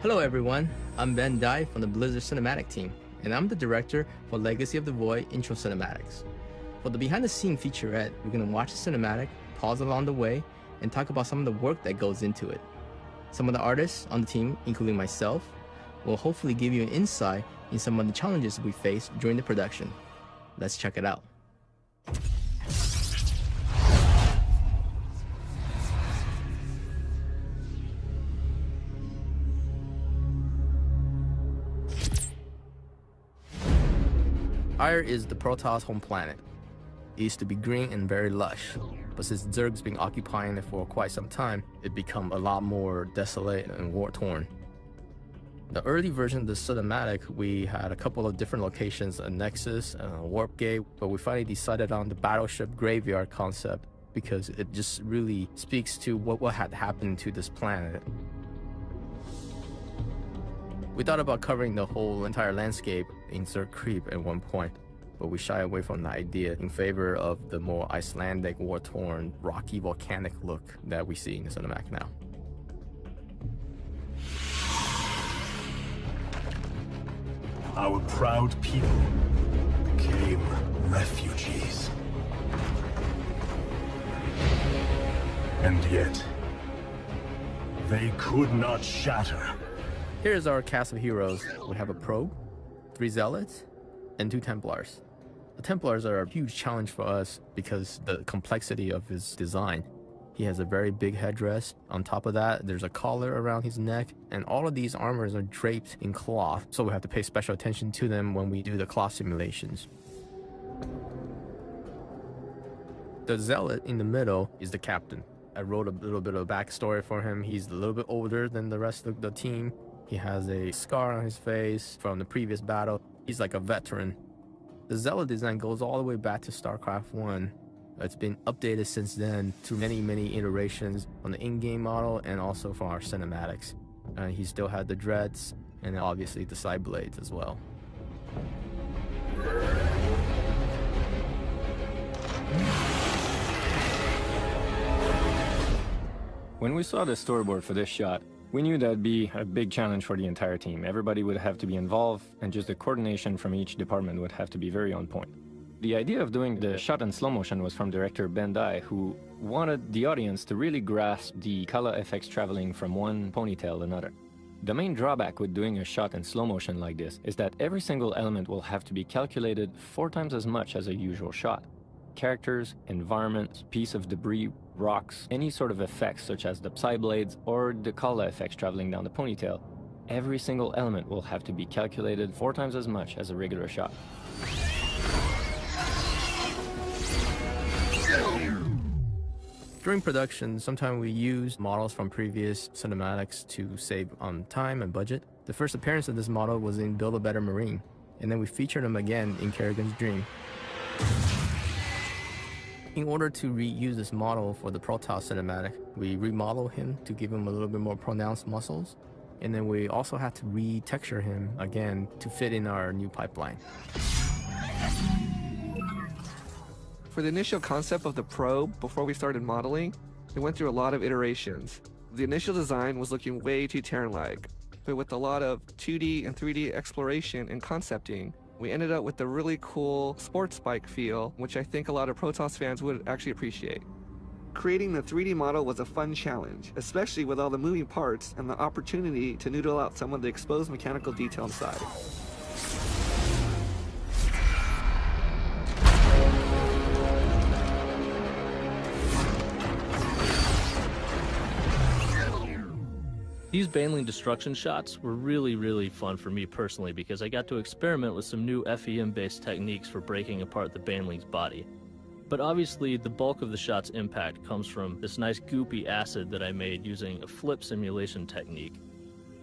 Hello everyone, I'm Ben Dai from the Blizzard Cinematic team, and I'm the director for Legacy of the Void Intro Cinematics. For the behind the scene featurette, we're going to watch the cinematic, pause along the way, and talk about some of the work that goes into it. Some of the artists on the team, including myself, will hopefully give you an insight in some of the challenges we faced during the production. Let's check it out. Ire is the Protoss home planet. It used to be green and very lush, but since Zerg's been occupying it for quite some time, it become a lot more desolate and war-torn. The early version of the cinematic, we had a couple of different locations, a Nexus and a Warp Gate, but we finally decided on the battleship graveyard concept because it just really speaks to what had happened to this planet. We thought about covering the whole entire landscape in Zerg Creep at one point, but we shy away from the idea in favor of the more Icelandic, war-torn, rocky, volcanic look that we see in the cinematic now. Our proud people became refugees. And yet, they could not shatter. Here's our cast of heroes. We have a probe, 3 zealots, and 2 templars. The templars are a huge challenge for us because the complexity of his design. He has a very big headdress. On top of that, there's a collar around his neck, and all of these armors are draped in cloth, so we have to pay special attention to them when we do the cloth simulations. The zealot in the middle is the captain. I wrote a little bit of backstory for him. He's a little bit older than the rest of the team. He has a scar on his face from the previous battle. He's like a veteran. The zealot design goes all the way back to StarCraft 1. It's been updated since then to many iterations on the in-game model and also from our cinematics. He still had the dreads and obviously the side blades as well. When we saw the storyboard for this shot, we knew that'd be a big challenge for the entire team. Everybody would have to be involved, and just the coordination from each department would have to be very on point. The idea of doing the shot in slow motion was from director Ben Dai, who wanted the audience to really grasp the color effects traveling from one ponytail to another. The main drawback with doing a shot in slow motion like this is that every single element will have to be calculated 4 times as much as a usual shot. Characters, environment, piece of debris, rocks, any sort of effects such as the side blades or the color effects traveling down the ponytail, every single element will have to be calculated 4 times as much as a regular shot. During production, sometimes we use models from previous cinematics to save on time and budget. The first appearance of this model was in Build a Better Marine, and then we featured him again in Kerrigan's Dream. In order to reuse this model for the Protoss cinematic, we remodel him to give him a little bit more pronounced muscles, and then we also had to retexture him again to fit in our new pipeline. For the initial concept of the probe, before we started modeling, we went through a lot of iterations. The initial design was looking way too Terran-like, but with a lot of 2D and 3D exploration and concepting, we ended up with a really cool sports bike feel, which I think a lot of Protoss fans would actually appreciate. Creating the 3D model was a fun challenge, especially with all the moving parts and the opportunity to noodle out some of the exposed mechanical detail inside. These Baneling destruction shots were really fun for me personally because I got to experiment with some new FEM-based techniques for breaking apart the Baneling's body. But obviously the bulk of the shot's impact comes from this nice goopy acid that I made using a flip simulation technique.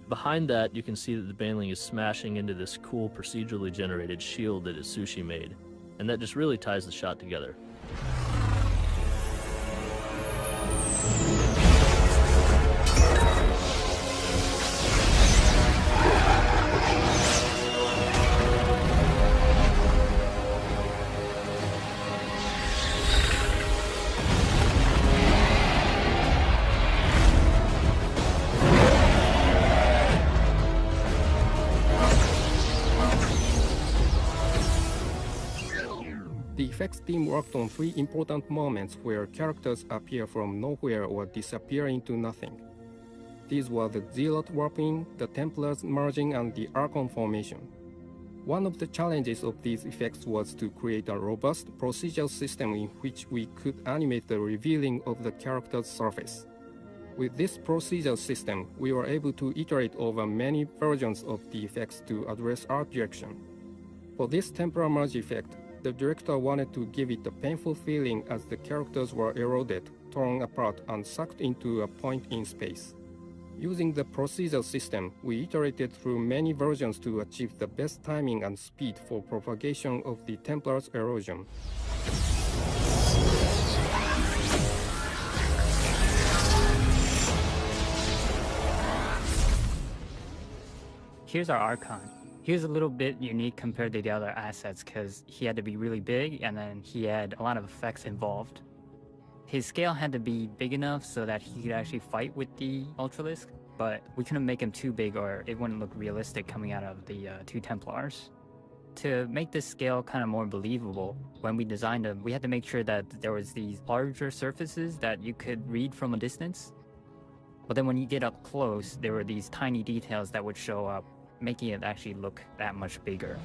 Behind that, you can see that the Baneling is smashing into this cool procedurally generated shield that Sushi made, and that just really ties the shot together. The effects team worked on 3 important moments where characters appear from nowhere or disappear into nothing. These were the Zealot warping, the Templars merging, and the Archon formation. One of the challenges of these effects was to create a robust procedural system in which we could animate the revealing of the character's surface. With this procedural system, we were able to iterate over many versions of the effects to address art direction. For this Templar merge effect, the director wanted to give it a painful feeling as the characters were eroded, torn apart, and sucked into a point in space. Using the procedural system, we iterated through many versions to achieve the best timing and speed for propagation of the Templar's erosion. Here's our Archon. He was a little bit unique compared to the other assets because he had to be really big and then he had a lot of effects involved. His scale had to be big enough so that he could actually fight with the Ultralisk, but we couldn't make him too big or it wouldn't look realistic coming out of the 2 Templars. To make this scale kind of more believable, when we designed him, we had to make sure that there was these larger surfaces that you could read from a distance. But then when you get up close, there were these tiny details that would show up, making it actually look that much bigger.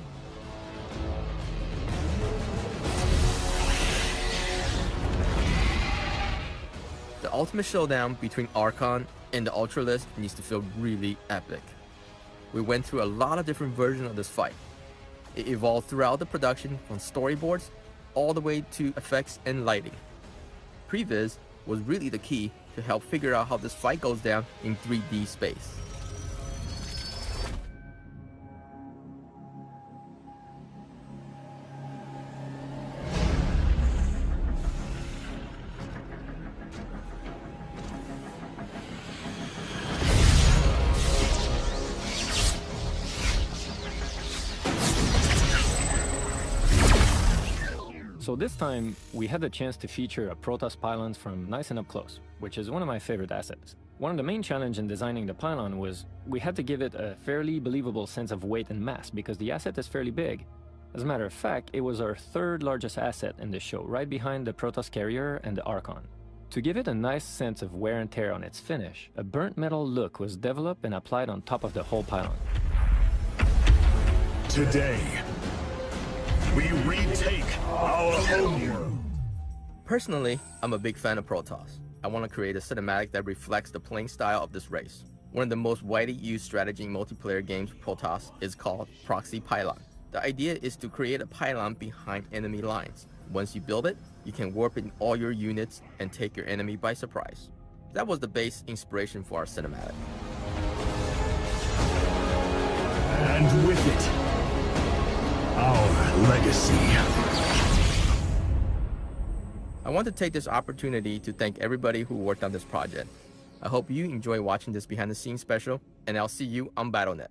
The ultimate showdown between Archon and the Ultralisk needs to feel really epic. We went through a lot of different versions of this fight. It evolved throughout the production from storyboards all the way to effects and lighting. Previs was really the key to help figure out how this fight goes down in 3D space. So this time, we had the chance to feature a Protoss pylon from nice and up close, which is one of my favorite assets. One of the main challenges in designing the pylon was we had to give it a fairly believable sense of weight and mass because the asset is fairly big. As a matter of fact, it was our 3rd largest asset in the show, right behind the Protoss carrier and the Archon. To give it a nice sense of wear and tear on its finish, a burnt metal look was developed and applied on top of the whole pylon. Today, we retake our homeworld. Personally, I'm a big fan of Protoss. I want to create a cinematic that reflects the playing style of this race. One of the most widely used strategy multiplayer games for Protoss is called Proxy Pylon. The idea is to create a pylon behind enemy lines. Once you build it, you can warp in all your units and take your enemy by surprise. That was the base inspiration for our cinematic. And with it, our legacy. I want to take this opportunity to thank everybody who worked on this project. I hope you enjoy watching this behind the scenes special, and I'll see you on BattleNet.